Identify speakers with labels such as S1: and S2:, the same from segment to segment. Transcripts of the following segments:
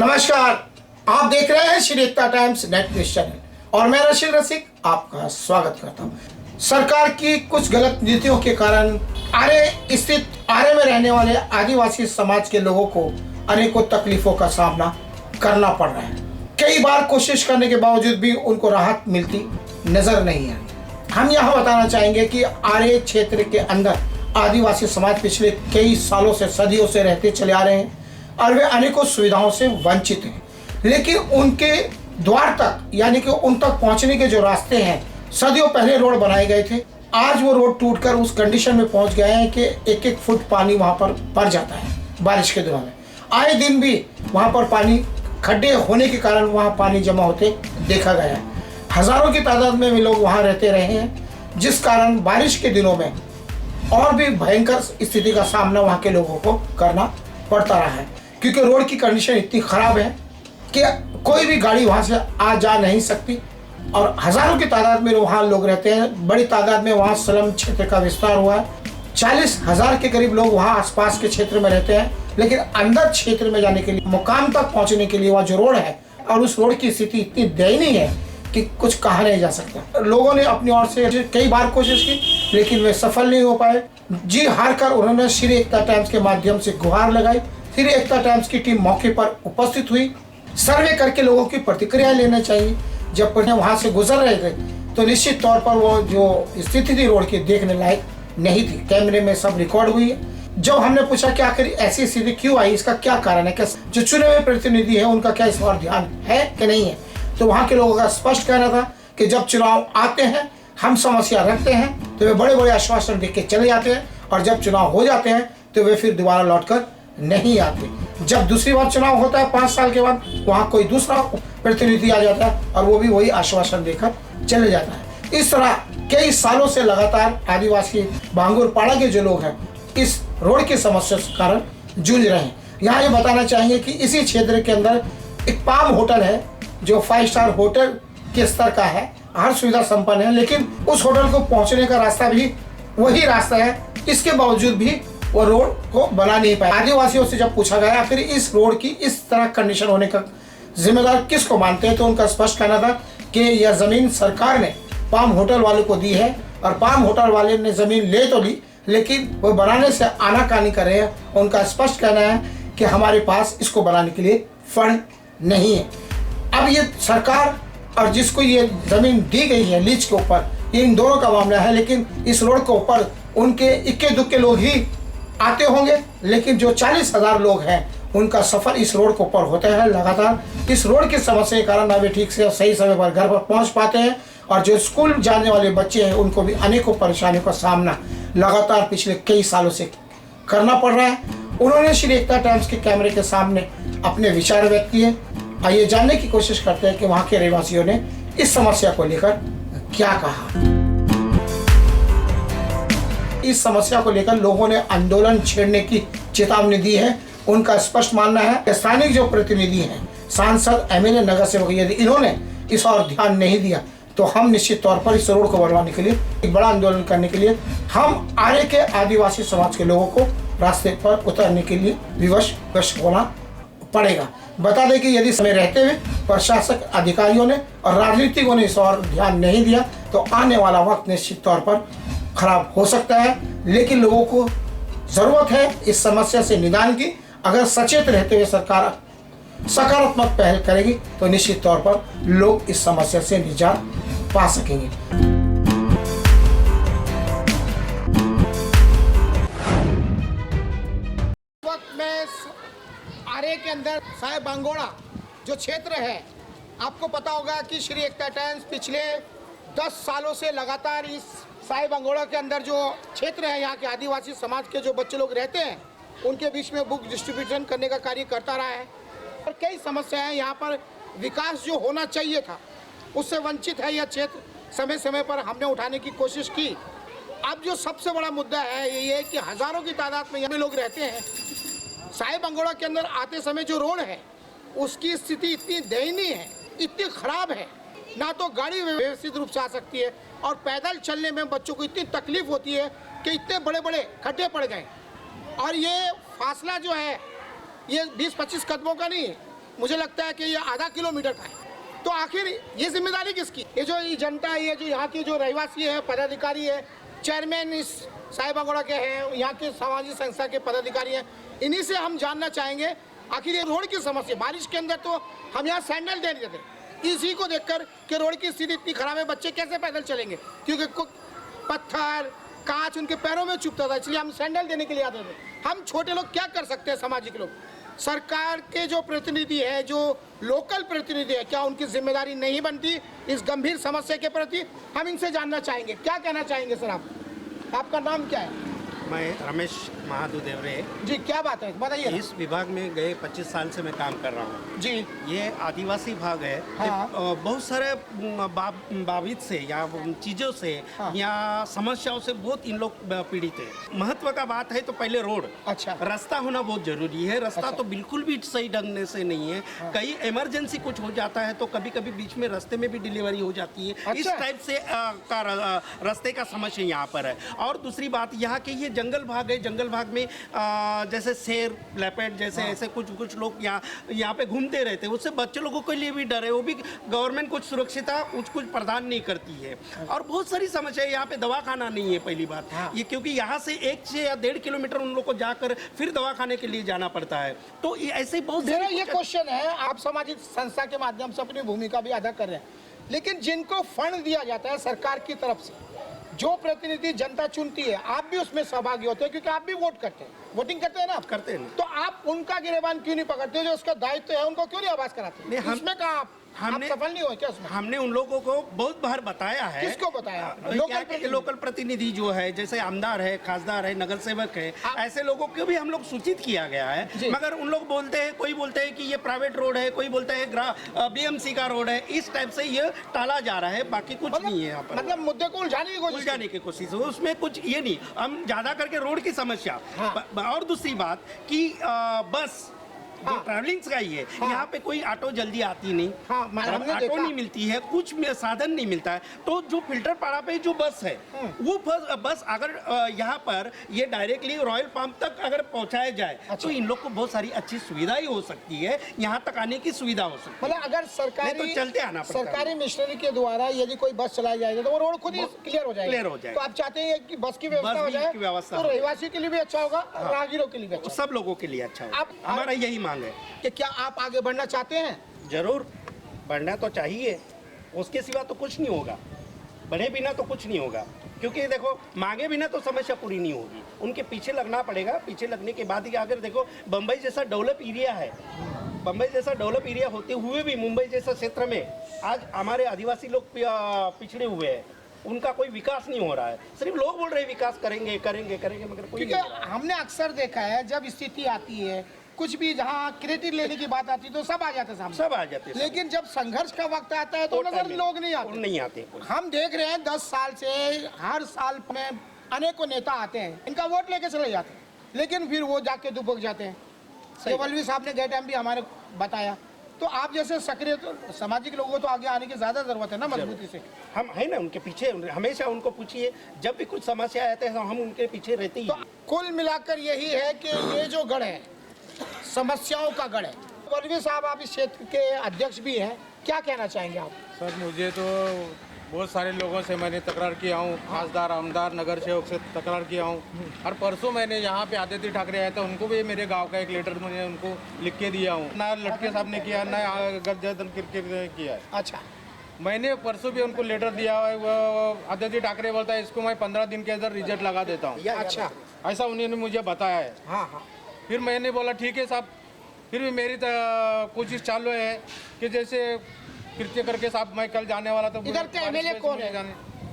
S1: नमस्कार, आप देख रहे हैं श्री एकता टाइम्स नेट न्यूज चैनल और मैं रशीद रसिक आपका स्वागत करता हूं। सरकार की कुछ गलत नीतियों के कारण आरे में रहने वाले आदिवासी समाज के लोगों को अनेकों तकलीफों का सामना करना पड़ रहा है। कई बार कोशिश करने के बावजूद भी उनको राहत मिलती नजर नहीं आई। हम यहाँ बताना चाहेंगे कि आरे क्षेत्र के अंदर आदिवासी समाज पिछले कई सालों से सदियों से रहते चले आ रहे हैं और वे अनेकों सुविधाओं से वंचित हैं, लेकिन उनके द्वार तक यानी कि उन तक पहुंचने के जो रास्ते हैं, सदियों पहले रोड बनाए गए थे। आज वो रोड टूटकर उस कंडीशन में पहुंच गए हैं कि एक एक फुट पानी वहां पर भर जाता है बारिश के दिनों में। आए दिन भी वहां पर पानी, खड्डे होने के कारण वहां पानी जमा होते देखा गया है। हजारों की तादाद में भी लोग वहां रहते रहे हैं, जिस कारण बारिश के दिनों में और भी भयंकर स्थिति का सामना वहां के लोगों को करना पड़ता रहा है, क्योंकि रोड की कंडीशन इतनी खराब है कि कोई भी गाड़ी वहां से आ जा नहीं सकती और हजारों की तादाद में वहां लोग रहते हैं। बड़ी तादाद में वहां स्लम क्षेत्र का विस्तार हुआ है। 40,000 के करीब लोग वहां आसपास के क्षेत्र में रहते हैं, लेकिन अंदर क्षेत्र में जाने के लिए, मुकाम तक पहुंचने के लिए वहां जो रोड है, और उस रोड की स्थिति इतनी दयनीय है कि कुछ कहा नहीं जा सकता। लोगों ने अपनी ओर से कई बार कोशिश की, लेकिन वे सफल नहीं हो पाए। जी हार कर उन्होंने श्री एकता टाइम्स के माध्यम से गुहार लगाई। श्री एकता टाइम्स की टीम मौके पर उपस्थित हुई। सर्वे करके लोगों की प्रतिक्रिया लेना चाहिए। जब वहां से गुजर रहे थे तो निश्चित तौर पर वो जो स्थिति थी रोड की देखने लायक नहीं थी। कैमरे में सब रिकॉर्ड हुई है। जब हमने पूछा कि आखिर ऐसी स्थिति क्यों आई, इसका क्या कारण है, क्या जो चुने हुए प्रतिनिधि है उनका क्या इस पर ध्यान है कि नहीं है, तो वहां के लोगों का स्पष्ट कहना था कि जब चुनाव आते हैं, हम समस्या रखते हैं तो वे बड़े बड़े आश्वासन देख के चले जाते हैं, और जब चुनाव हो जाते हैं तो वे फिर दोबारा लौटकर नहीं आते। जब दूसरी बार चुनाव होता है 5 साल के बाद, वहां कोई दूसरा प्रतिनिधि आ जाता है और वो भी वही आश्वासन देकर चले जाता है। इस तरह कई सालों से लगातार आदिवासी भांगुर पाड़ा के जो लोग हैं इस रोड की समस्या के कारण जूझ रहे हैं। यहाँ ये बताना चाहेंगे कि इसी क्षेत्र के अंदर एक पाम होटल है जो 5 स्टार होटल के स्तर का है, हर सुविधा संपन्न है, लेकिन उस होटल को पहुंचने का रास्ता भी वही रास्ता है। इसके बावजूद भी वो रोड को बना नहीं पाया। आदिवासियों से जब पूछा गया फिर इस रोड की इस तरह कंडीशन होने का जिम्मेदार किसको मानते हैं, तो उनका स्पष्ट कहना था कि यह जमीन सरकार ने पाम होटल वाले को दी है, और पाम होटल वाले ने जमीन ले तो ली, लेकिन वो बनाने से आनाकानी कर रहे हैं। उनका स्पष्ट कहना है कि हमारे पास इसको बनाने के लिए फंड नहीं है। अब ये सरकार और जिसको ये जमीन दी गई है लीज के ऊपर, ये इन दोनों का मामला है, लेकिन इस रोड के ऊपर उनके इक्के दुक्के लोग ही आते होंगे, लेकिन जो 40,000 लोग हैं उनका सफर इस रोड के ऊपर होता है लगातार। इस रोड की समस्या के कारण ना वे ठीक से सही समय पर घर पर पहुंच पाते हैं, और जो स्कूल जाने वाले बच्चे हैं उनको भी अनेकों परेशानियों का सामना लगातार पिछले कई सालों से करना पड़ रहा है। उन्होंने श्री एकता टाइम्स के कैमरे के सामने अपने विचार व्यक्त किए। आइए जानने की कोशिश करते हैं कि वहाँ के रहवासियों ने इस समस्या को लेकर क्या कहा। इस समस्या को लेकर लोगों ने आंदोलन छेड़ने की चेतावनी दी है। उनका स्पष्ट मानना है कि स्थानीय जो प्रतिनिधि हैं, सांसद, एमएलए, नगर सेवक, यदि इन्होंने इस और ध्यान नहीं दिया तो हम निश्चित तौर पर इस रोड को बनवाने के लिए, एक बड़ा आंदोलन करने के लिए, हम आरे के आदिवासी समाज के लोगों को रास्ते पर उतरने के लिए विवश होना पड़ेगा। बता दें कि यदि समय रहते हुए प्रशासक अधिकारियों ने और राजनीतिकों ने इस और ध्यान नहीं दिया तो आने वाला वक्त निश्चित तौर पर खराब हो सकता है। लेकिन लोगों को जरूरत है इस समस्या से निदान की। अगर सचेत रहते हुए सरकार सकारात्मक पहल करेगी तो निश्चित तौर पर लोग इस समस्या से निजात पा सकेंगे। वक्त में आरे के अंदर साहेब बांगोड़ा जो क्षेत्र है, आपको पता होगा कि श्री एकता टाइम्स पिछले 10 सालों से लगातार इस साहेब बांगोड़ा के अंदर जो क्षेत्र है, यहाँ के आदिवासी समाज के जो बच्चे लोग रहते हैं उनके बीच में बुक डिस्ट्रीब्यूशन करने का कार्य करता रहा है। और कई समस्याएं यहाँ पर, विकास जो होना चाहिए था उससे वंचित है यह क्षेत्र। समय समय पर हमने उठाने की कोशिश की। अब जो सबसे बड़ा मुद्दा है ये है कि हजारों की तादाद में यहाँ लोग रहते हैं। साहेब बांगोड़ा के अंदर आते समय जो रोड है उसकी स्थिति इतनी दयनीय है, इतनी खराब है, ना तो गाड़ी व्यवस्थित रूप से आ सकती है, और पैदल चलने में बच्चों को इतनी तकलीफ होती है कि इतने बड़े बड़े खड्डे पड़ गए। और ये फासला जो है ये 20-25 कदमों का नहीं, मुझे लगता है कि ये आधा किलोमीटर का है। तो आखिर ये जिम्मेदारी किसकी? ये जो ये जनता है, ये जो यहाँ की जो रहवासी है, पदाधिकारी है, चेयरमैन इस साहिबागौड़ा के हैं, यहाँ के सामाजिक संस्था के पदाधिकारी हैं, इन्हीं से हम जानना चाहेंगे आखिर ये रोड की समस्या। बारिश के अंदर तो हम यहाँ सैंडल दे देते, इसी को देखकर कि रोड की स्थिति इतनी खराब है, बच्चे कैसे पैदल चलेंगे, क्योंकि पत्थर कांच उनके पैरों में चुभता था, इसलिए हम सैंडल देने के लिए आते थे। हम छोटे लोग क्या कर सकते हैं? सामाजिक लोग, सरकार के जो प्रतिनिधि है, जो लोकल प्रतिनिधि है, क्या उनकी जिम्मेदारी नहीं बनती इस गंभीर समस्या के प्रति? हम इनसे जानना चाहेंगे, क्या कहना चाहेंगे सर आप? आपका नाम क्या है?
S2: मैं रमेश महादू देवरे।
S1: जी, क्या बात है, बताइए।
S2: इस विभाग में गए 25 साल से मैं काम कर रहा हूँ
S1: जी।
S2: ये आदिवासी भाग है।
S1: हाँ।
S2: बहुत सारे बाबित से या चीज़ों से
S1: हाँ।
S2: या समस्याओं से बहुत इन लोग पीड़ित है। महत्व का बात है तो पहले रोड,
S1: अच्छा,
S2: रास्ता होना बहुत जरूरी है। रास्ता
S1: अच्छा।
S2: तो बिल्कुल भी सही ढंग से नहीं है।
S1: हाँ।
S2: कहीं इमरजेंसी कुछ हो जाता है तो कभी कभी बीच में रास्ते में भी डिलीवरी हो जाती है।
S1: अच्छा।
S2: इस टाइप से रास्ते का समस्या यहाँ पर है। और दूसरी बात, यहाँ के ये जंगल भाग है, जंगल भाग में जैसे शेर, लेपर्ड जैसे ऐसे कुछ लोग यहाँ पे घूमते रहते हैं। उससे बच्चे लोगों के लिए भी डर है। वो भी गवर्नमेंट कुछ सुरक्षिता कुछ प्रदान नहीं करती है। और बहुत सारी समस्या है। यहाँ पे दवाखाना नहीं है पहली बात। ये क्योंकि यहाँ से 1 से या 1.5 किलोमीटर उन लोग को जाकर फिर दवाखाने के लिए जाना पड़ता है। तो ऐसे बहुत
S1: मेरा ये क्वेश्चन है, आप सामाजिक संस्था के माध्यम से अपनी भूमिका भी अदा कर रहे हैं, लेकिन जिनको फंड दिया जाता है सरकार की तरफ से, जो प्रतिनिधि जनता चुनती है, आप भी उसमें सहभागी होते हैं क्योंकि आप भी वोट करते हैं, वोटिंग करते हैं ना आप?
S2: करते हैं।
S1: तो आप उनका गिरेबान क्यों नहीं पकड़ते? जो उसका दायित्व है उनको क्यों नहीं आवाज कराते?
S2: नहीं,
S1: इसमें कहा आप सफल नहीं हुए क्या उसमें?
S2: हमने उन लोगों को बहुत बार बताया है।
S1: किसको बताया?
S2: लोकल प्रतिनिधि जो है, जैसे आमदार है, खासदार है, नगर सेवक है, ऐसे लोगों को भी हम लोग सूचित किया गया है। मगर उन लोग बोलते हैं, कोई बोलते हैं कि ये प्राइवेट रोड है, कोई बोलता है बीएमसी का रोड है। इस टाइप से ये टाला जा रहा है, बाकी कुछ नहीं है यहाँ पर।
S1: मतलब मुद्दे को उलझाने
S2: की कोशिश हो, उसमें कुछ ये नहीं। हम ज्यादा करके रोड की समस्या। और दूसरी बात कि बस जो ट्रैवलिंग का ही है, यहाँ पे कोई ऑटो जल्दी आती नहीं। ऑटो नहीं मिलती है, कुछ साधन नहीं मिलता है। तो जो फिल्टर पाड़ा पे जो बस है, वो बस अगर यहाँ पर ये डायरेक्टली रॉयल पंप तक अगर पहुँचाया जाए तो इन लोग को बहुत सारी अच्छी सुविधा ही हो सकती है, यहाँ तक आने की सुविधा हो सकती है।
S1: मतलब अगर सरकारी
S2: तो चलते आना पड़ता है।
S1: सरकारी मिशनरी के द्वारा यदि कोई बस चलाई जाएगी तो वो रोड खुद ही क्लियर हो जाएगा। तो आप चाहते हैं कि बस की व्यवस्था हो जाए, तो रहवासी के लिए भी अच्छा होगा, राहगीरों के लिए भी अच्छा,
S2: सब लोगों के लिए अच्छा होगा। हमारा यही मांग है
S1: कि क्या आप आगे बढ़ना चाहते हैं?
S2: जरूर बढ़ना तो चाहिए, उसके सिवा तो कुछ नहीं होगा। बढ़े बिना तो कुछ नहीं होगा, क्योंकि देखो मांगे बिना तो समस्या पूरी नहीं होगी। उनके पीछे लगना पड़ेगा। पीछे लगने के बाद ही अगर देखो बम्बई जैसा डेवलप एरिया है, बम्बई जैसा डेवलप एरिया होते हुए भी मुंबई जैसा क्षेत्र में आज हमारे आदिवासी लोग पिछड़े हुए हैं, उनका कोई विकास नहीं हो रहा है। सिर्फ लोग बोल रहे हैं विकास करेंगे करेंगे करेंगे, मगर कोई नहीं।
S1: हमने अक्सर देखा है जब स्थिति आती है, कुछ भी जहाँ क्रेडिट लेने की बात आती है तो सब आ जाते सामने,
S2: सब आ जाते।
S1: लेकिन जब संघर्ष का वक्त आता है तो नजर लोग नहीं आते। हम देख रहे हैं 10 साल से हर साल में अनेकों नेता आते हैं, इनका वोट लेके चले जाते हैं, लेकिन फिर वो जाके दुबक जाते हैं। केवलवी साहब ने गए टाइम भी हमारे बताया। तो आप जैसे सक्रिय तो सामाजिक लोगों को तो आगे आने की ज्यादा जरूरत है ना, मजबूती से।
S2: हम है ना उनके पीछे, हमेशा उनको पूछिए, जब भी कुछ समस्या आते हैं हम उनके पीछे रहते ही।
S1: तो कुल मिलाकर यही है कि ये जो गढ़ है, समस्याओं का गढ़ है। केवलवी साहब, आप इस क्षेत्र के अध्यक्ष भी हैं, क्या कहना चाहेंगे आप?
S3: सर, मुझे तो बहुत सारे लोगों से मैंने तकरार किया हूँ, खासदार, आमदार, नगर सेवक से तकरार किया हूँ। और परसों मैंने यहाँ पे आदित्य ठाकरे आए थे, उनको भी मेरे गांव का एक लेटर मुझे उनको लिख के दिया हूँ। ना लटके साहब ने किया, ना गजन ने किया है।
S1: अच्छा,
S3: मैंने परसों भी उनको लेटर दिया है। वो आदित्य ठाकरे बोलता है इसको मैं 15 दिन के अंदर रिजल्ट लगा देता हूँ।
S1: अच्छा,
S3: ऐसा उन्होंने मुझे बताया है।
S1: हाँ।
S3: फिर मैंने बोला ठीक है साहब। फिर भी मेरी कोशिश चालू है कि जैसे कृत्य करके साहब, मैं कल जाने वाला था।
S1: इधर के एमएलए कौन है?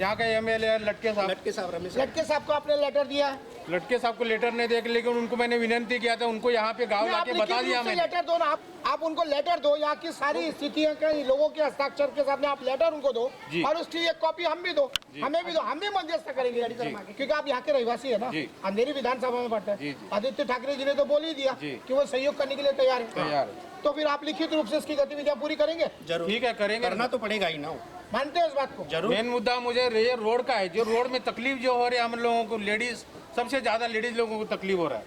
S3: यहाँ का एमएलए लटके साहब।
S1: लटके साहब को आपने लेटर दिया?
S3: लटके साहब को लेटर नहीं दिया, लेकिन उनको मैंने विनती किया था, उनको यहाँ पे गाँव लाके बता दिया मैंने।
S1: लेटर दो ना आप उनको लेटर दो, यहाँ की सारी स्थितियों के लोगों के हस्ताक्षर के सामने आप लेटर उनको दो, और उसकी एक कॉपी हम भी दो, हमें भी दो, हम भी मध्यस्थ करेंगे क्योंकि आप यहाँ के रहवासी है ना, अंधेरी विधानसभा में पढ़ते हैं। आदित्य ठाकरे जी ने तो बोल ही दिया कि वो सहयोग करने के लिए तैयार है। तो फिर आप लिखित रूप से इसकी गतिविधियाँ पूरी करेंगे?
S2: जरूर,
S3: ठीक है, करेंगे,
S2: करना तो पड़ेगा ही ना।
S1: मानते हैं इस बात को?
S2: जरूर।
S3: मेन मुद्दा मुझे रोड का है, जो रोड में तकलीफ जो हो रही है हम लोगों को, लेडीज सबसे ज्यादा लेडीज लोगों को तकलीफ हो रहा है।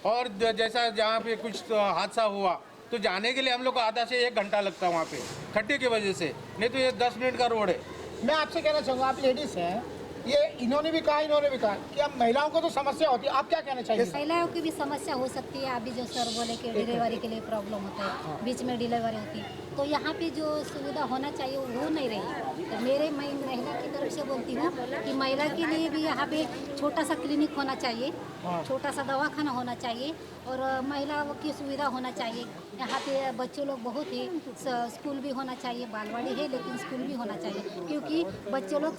S3: और जैसा जहाँ पे कुछ हादसा हुआ तो जाने के लिए हम लोग को आधा से 1 घंटा लगता है वहाँ पे खड्डे की वजह से, नहीं तो ये 10 मिनट का रोड है।
S1: मैं आपसे कहना चाहूँगा, आप लेडीज हैं, ये इन्होंने भी कहा कि अब महिलाओं को तो समस्या होती है, आप क्या कहना चाहिए?
S4: महिलाओं की भी समस्या हो सकती है। अभी जो सर बोले कि डिलीवरी के लिए प्रॉब्लम होता है, बीच में डिलीवरी होती है, तो यहाँ पे जो सुविधा होना चाहिए वो नहीं रही। तो मैं महिला की तरफ से बोलती हूँ कि महिला के लिए भी यहाँ पे छोटा सा क्लिनिक होना चाहिए, छोटा सा दवाखाना होना चाहिए और महिलाओं की सुविधा होना चाहिए। यहाँ पे बच्चे लोग बहुत ही स्कूल भी होना चाहिए, बालवाड़ी है लेकिन स्कूल भी होना चाहिए, क्योंकि बच्चे लोग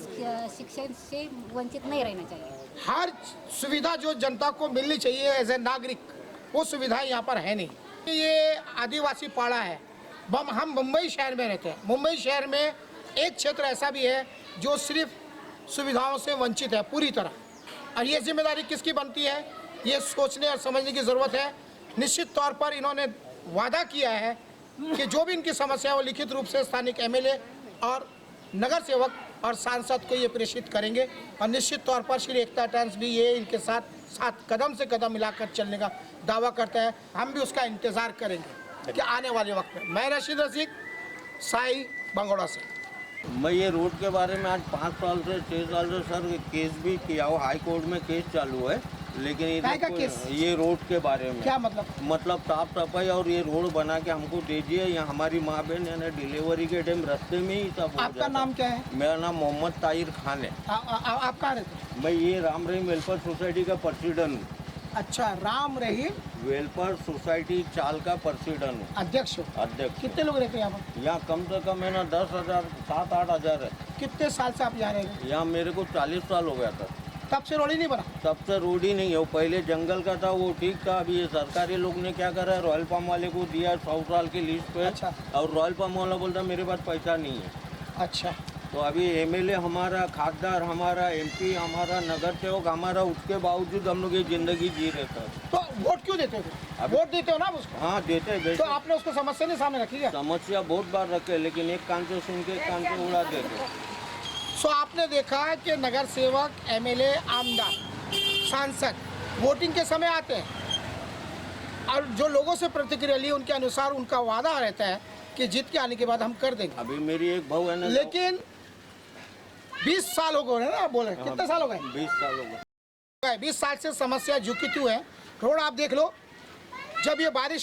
S4: शिक्षा से वंचित नहीं रहना चाहिए।
S1: हर सुविधा जो जनता को मिलनी चाहिए एज ए नागरिक, वो सुविधा यहाँ पर है नहीं। ये आदिवासी पाड़ा है, हम मुंबई शहर में रहते हैं। मुंबई शहर में एक क्षेत्र ऐसा भी है जो सिर्फ सुविधाओं से वंचित है पूरी तरह, और ये जिम्मेदारी किसकी बनती है, ये सोचने और समझने की ज़रूरत है। निश्चित तौर पर इन्होंने वादा किया है कि जो भी इनकी समस्या है वो लिखित रूप से स्थानिक एमएलए और नगर सेवक और सांसद को ये प्रेषित करेंगे, और निश्चित तौर पर श्री एकता टाइम्स भी ये इनके साथ कदम से कदम मिलाकर चलने का दावा करता है। हम भी उसका इंतज़ार करेंगे कि आने वाले वक्त में। मैं रशीद रसीक, साई बंगोड़ा से।
S5: मैं ये रोड के बारे में आज 5 साल से 6 साल से सर केस भी किया हूँ, हाई कोर्ट में केस चालू है, लेकिन
S1: काय का केस?
S5: ये रोड के बारे में
S1: क्या मतलब
S5: साफ सफाई और ये रोड बना के हमको दीजिए। यहाँ हमारी माँ बहन यानी डिलीवरी के टाइम रास्ते में ही सब हो
S1: आपका
S5: जाता।
S1: नाम क्या है?
S5: मेरा नाम मोहम्मद ताहिर खान है।
S1: आप कहाँ रहते हैं?
S5: मैं ये राम रहीम वेलफेयर सोसाइटी का प्रेसिडेंट हूँ।
S1: अच्छा, राम रहीम
S5: वेलफेयर सोसाइटी चाल का प्रेसिडेंट हूँ,
S1: अध्यक्ष हो।
S5: अध्यक्ष।
S1: कितने लोग रहते हैं यहाँ पर?
S5: यहाँ कम से कम है ना 10,000 7-8 हज़ार है।
S1: कितने साल से आप यहाँ रह रहे हैं?
S5: यहाँ मेरे को 40 साल हो गया था।
S1: तब से रोड ही नहीं बना?
S5: तब से रोड ही नहीं है, वो पहले जंगल का था, वो ठीक था। अभी ये सरकारी लोग ने क्या करा है, रॉयल पाम वाले को दिया 100 साल की लीज पे।
S1: अच्छा।
S5: और रॉयल पाम वाला बोलता मेरे पास पैसा नहीं है।
S1: अच्छा,
S5: तो अभी एमएलए हमारा, खासदार हमारा, एमपी हमारा, नगर सेवक हमारा, उसके बावजूद हम लोग ये जिंदगी जी रहे थे।
S1: तो वोट क्यों देते हो? वोट देते हो ना आप उसको?
S5: हाँ देते
S1: तो आपने उसको समस्या नहीं सामने रखी क्या?
S5: समस्या बहुत बार रखे, लेकिन एक कान से सुन के एक कान से उड़ा देते।
S1: सो आपने देखा कि नगर सेवक, एमएलए, आमदार, सांसद वोटिंग के समय आते हैं और जो लोगों से प्रतिक्रिया ली उनके अनुसार उनका वादा रहता है कि जीत के आने के बाद हम कर देंगे।
S5: अभी मेरी एक बहू है ना,
S1: लेकिन 20 साल हो गए ना, आप बोल रहे हैं। कितने साल हो गए?
S5: 20 साल हो गए।
S1: 20 साल से समस्या झुकी हुई है। रोड आप देख लो, जब ये बारिश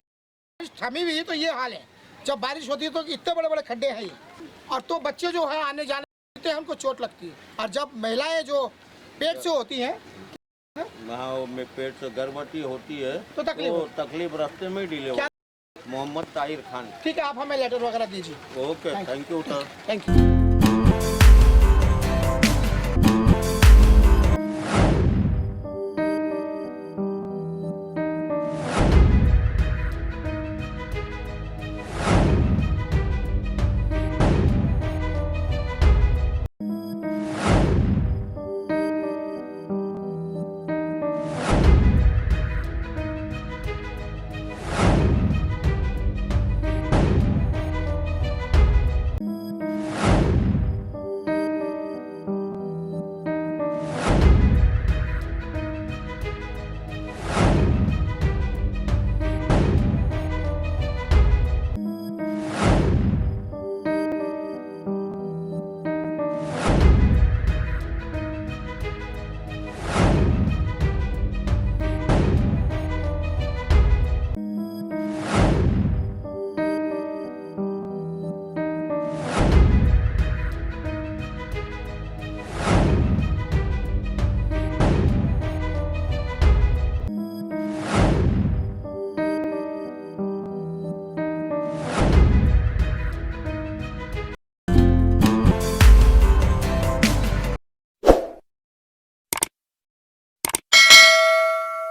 S1: थमी हुई है तो ये हाल है, जब बारिश होती है तो इतने बड़े बड़े खड्डे हैं ये, और तो बच्चे जो है आने जाने हमको चोट लगती है। और जब महिलाएं जो पेट से होती हैं,
S5: हाँ में पेट से गर्भवती होती है
S1: तो
S5: तकलीफ रास्ते में डिलीवर। मोहम्मद ताहिर खान।
S1: ठीक है, आप हमें लेटर वगैरह दीजिए।
S5: Okay, thank you sir.
S1: Thank you.